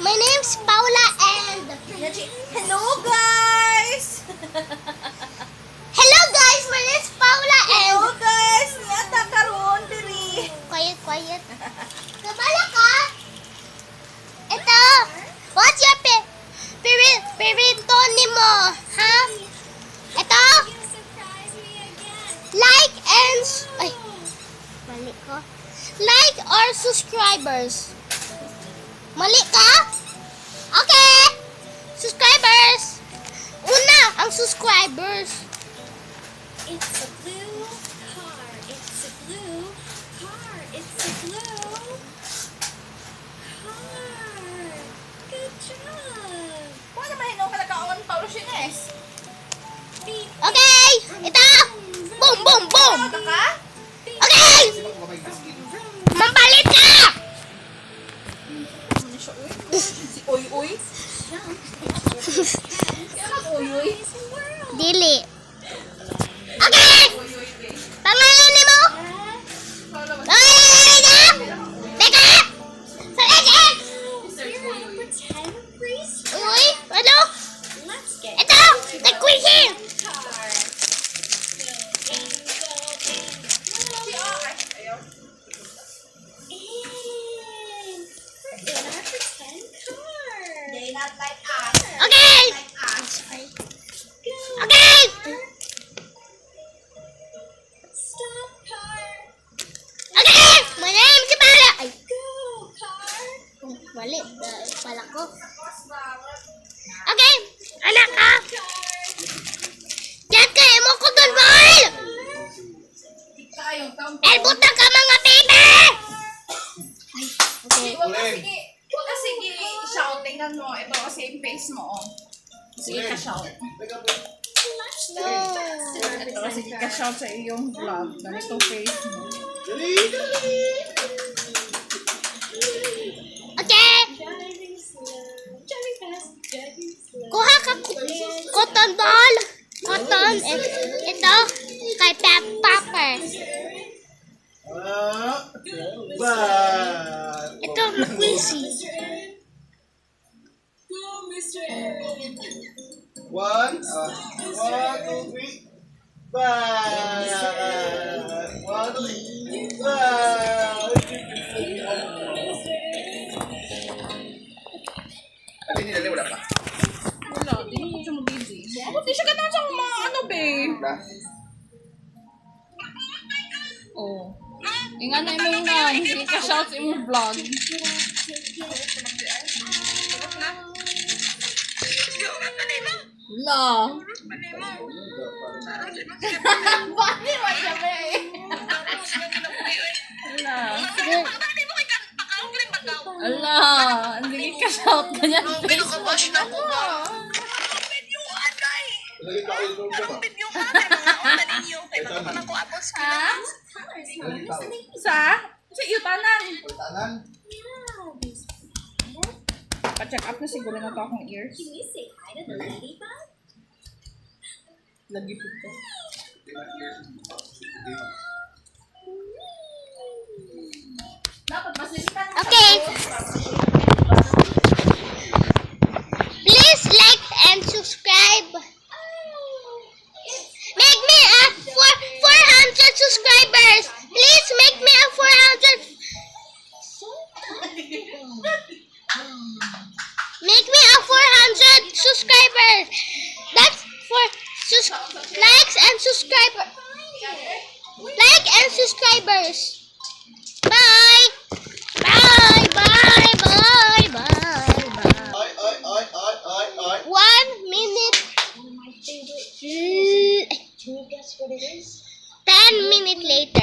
My name's Paula and... Hello guys! Hello guys! My name's Paula and... Hello guys! Niyata karon diri. Quiet. Kabala ka? Ito! What's your pirito mo? Ha? Ito? Like and... Ay! Mali ko. Like or subscribers. Mali ka? Okay! Subscribers! Una, ang subscribers. It's a blue car. It's a blue car. It's a blue car. Good job. Kung ano mahinaw ka nagkaon, Paulo Shines? Beep. Okay! Ito! Boom, boom, boom! Ano ka? Okay! Mampalit ka! Ano siya, uy? Si Uy Uy? Kaya Uy Uy? Dili. Okay! Pangalan mo? Ay, na! Teka! Saligit! You're gonna pretend freeze. Uy, ano? Let's get Ito! Nag-quizzy! car. We're in our pretend car. They not like us. Okay! Like us. Go. Okay! Stop car. Okay! My name si Paula. Ay, Go car. mali. Pala ko. Okay! Anak ka! Car. Yan kayo mo ko doon, boy! Kayong taong Elbutang ka mga baby! Ay, okay. Huwag ka sige i-shout. Tingnan mo. Ito kasi yung face mo. Oh. Sige ka shout. No. Ito kasi ka shout sa iyong vlog. Ganitong face mo. Okay. Driving slow. Driving fast. Driving slow. Kuha ka cotton ball. Cotton. Ito. Kay Pepper. Ito, quizzy. Go, Mr. Aaron. 1, 2, 3, bye! 1, 2, 3, bye! Ate, hindi na wala pa. Wala. Di mo siya mabidi. Abot di siya ganun sa mga ano, babe. Oh. Ingan na mo nga. Sige ka shout sa imong vlog. La. Bakit mo siya, babe? La. Ala, hindi ka shout na niya. Lagi ka kayo doon ka ba? Ha? Sa? Sa iyo, tanan. Tanan? Pa-check up na siguro na to akong ears. Can you say hi to the ladybug? Lagi po to. Dapat masisipan. Okay. Please like and subscribe. Make me a 400 subscribers. Please make me a 400. Make me a 400 subscribers. That's for likes and subscribers. Like and subscribers. Bye. Bye. Bye. Bye. Bye. Bye. Ay. 1 minute. Can you guess what it is? 10 minutes later.